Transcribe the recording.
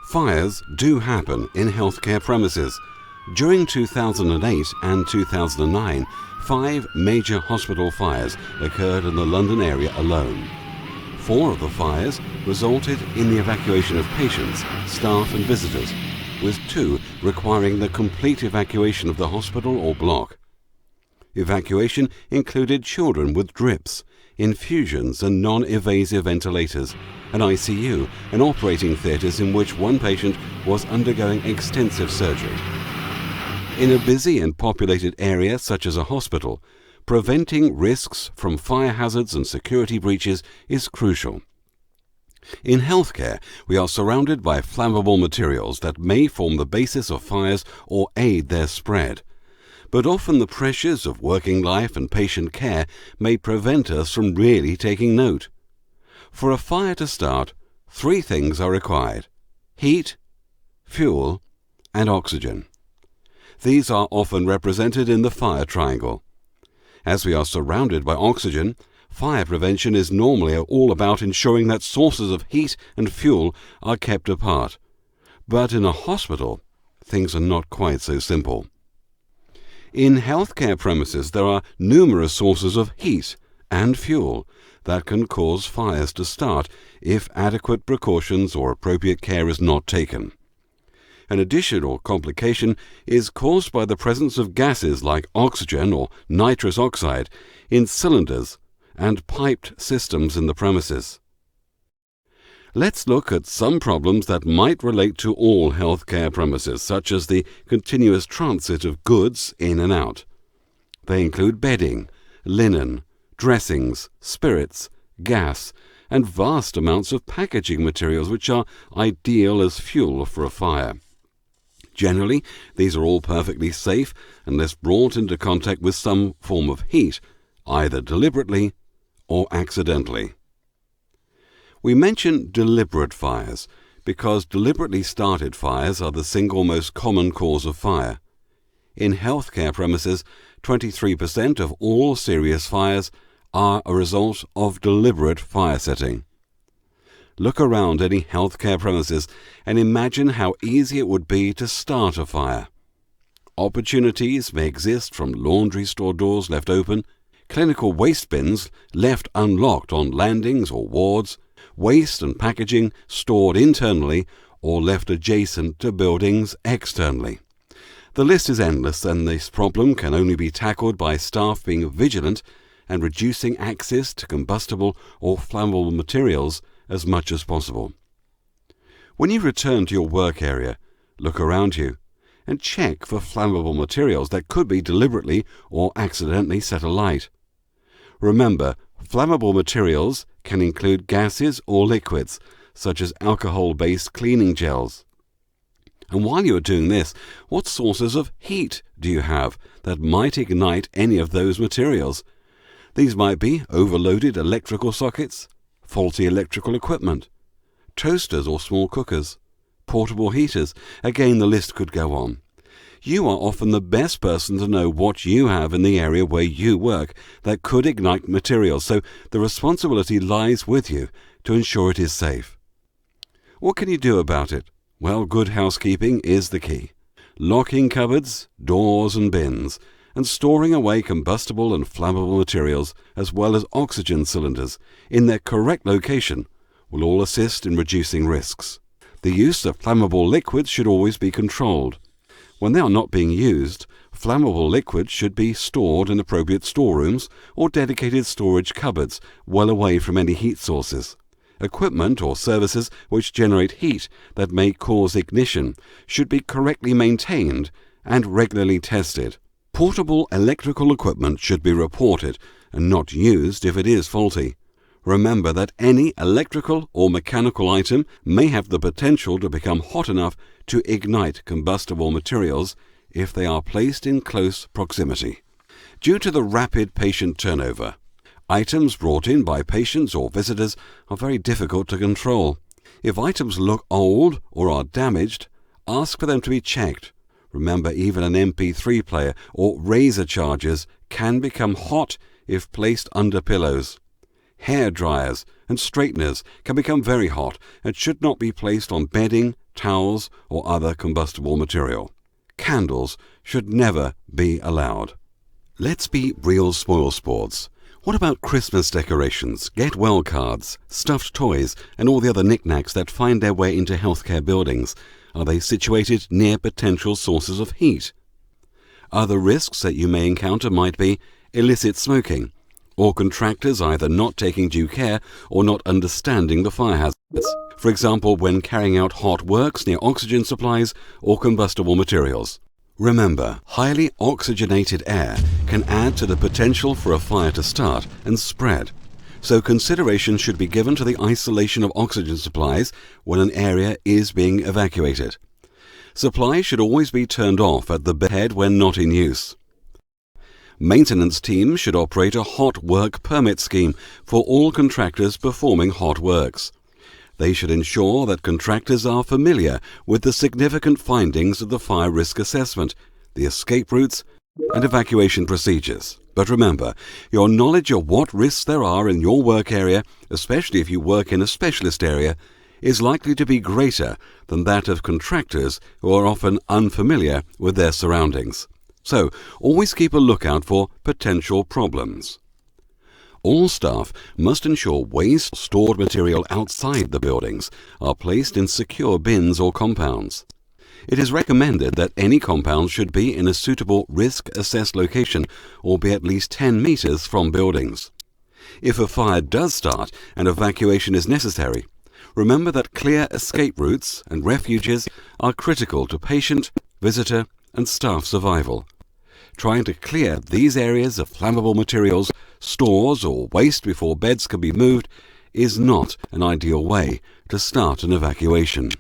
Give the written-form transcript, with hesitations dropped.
Fires do happen in healthcare premises. During 2008 and 2009, 5 major hospital fires occurred in the London area alone. 4 of the fires resulted in the evacuation of patients, staff and visitors, with 2 requiring the complete evacuation of the hospital or block. Evacuation included children with drips, infusions and non-invasive ventilators, an ICU and operating theatres in which one patient was undergoing extensive surgery. In a busy and populated area such as a hospital, preventing risks from fire hazards and security breaches is crucial. In healthcare, we are surrounded by flammable materials that may form the basis of fires or aid their spread. But often the pressures of working life and patient care may prevent us from really taking note. For a fire to start, 3 things are required: heat, fuel, and oxygen. These are often represented in the fire triangle. As we are surrounded by oxygen, fire prevention is normally all about ensuring that sources of heat and fuel are kept apart. But in a hospital, things are not quite so simple. In healthcare premises, there are numerous sources of heat and fuel that can cause fires to start if adequate precautions or appropriate care is not taken. An additional complication is caused by the presence of gases like oxygen or nitrous oxide in cylinders and piped systems in the premises. Let's look at some problems that might relate to all healthcare premises, such as the continuous transit of goods in and out. They include bedding, linen, dressings, spirits, gas, and vast amounts of packaging materials which are ideal as fuel for a fire. Generally, these are all perfectly safe unless brought into contact with some form of heat, either deliberately or accidentally. We mention deliberate fires because deliberately started fires are the single most common cause of fire. In healthcare premises, 23% of all serious fires are a result of deliberate fire setting. Look around any healthcare premises and imagine how easy it would be to start a fire. Opportunities may exist from laundry store doors left open, clinical waste bins left unlocked on landings or wards, waste and packaging stored internally or left adjacent to buildings externally. The list is endless, and this problem can only be tackled by staff being vigilant and reducing access to combustible or flammable materials as much as possible. When you return to your work area, look around you and check for flammable materials that could be deliberately or accidentally set alight. Remember, flammable materials can include gases or liquids, such as alcohol-based cleaning gels. And while you are doing this, what sources of heat do you have that might ignite any of those materials? These might be overloaded electrical sockets, faulty electrical equipment, toasters or small cookers, portable heaters. Again, the list could go on. You are often the best person to know what you have in the area where you work that could ignite materials, so the responsibility lies with you to ensure it is safe. What can you do about it? Well, good housekeeping is the key. Locking cupboards, doors and bins, and storing away combustible and flammable materials, as well as oxygen cylinders, in their correct location will all assist in reducing risks. The use of flammable liquids should always be controlled. When they are not being used, flammable liquids should be stored in appropriate storerooms or dedicated storage cupboards well away from any heat sources. Equipment or services which generate heat that may cause ignition should be correctly maintained and regularly tested. Portable electrical equipment should be reported and not used if it is faulty. Remember that any electrical or mechanical item may have the potential to become hot enough to ignite combustible materials if they are placed in close proximity. Due to the rapid patient turnover, items brought in by patients or visitors are very difficult to control. If items look old or are damaged, ask for them to be checked. Remember, even an MP3 player or razor chargers can become hot if placed under pillows. Hair dryers and straighteners can become very hot and should not be placed on bedding, towels, or other combustible material. Candles should never be allowed. Let's be real spoilsports. What about Christmas decorations, get-well cards, stuffed toys, and all the other knickknacks that find their way into healthcare buildings? Are they situated near potential sources of heat? Other risks that you may encounter might be illicit smoking, or contractors either not taking due care or not understanding the fire hazards. For example, when carrying out hot works near oxygen supplies or combustible materials. Remember, highly oxygenated air can add to the potential for a fire to start and spread. So consideration should be given to the isolation of oxygen supplies when an area is being evacuated. Supplies should always be turned off at the bed when not in use. Maintenance teams should operate a hot work permit scheme for all contractors performing hot works. They should ensure that contractors are familiar with the significant findings of the fire risk assessment, the escape routes, and evacuation procedures. But remember, your knowledge of what risks there are in your work area, especially if you work in a specialist area, is likely to be greater than that of contractors who are often unfamiliar with their surroundings. So, always keep a lookout for potential problems. All staff must ensure waste stored material outside the buildings are placed in secure bins or compounds. It is recommended that any compound should be in a suitable risk-assessed location or be at least 10 meters from buildings. If a fire does start and evacuation is necessary, remember that clear escape routes and refuges are critical to patient, visitor, and staff survival. Trying to clear these areas of flammable materials, stores, or waste before beds can be moved is not an ideal way to start an evacuation.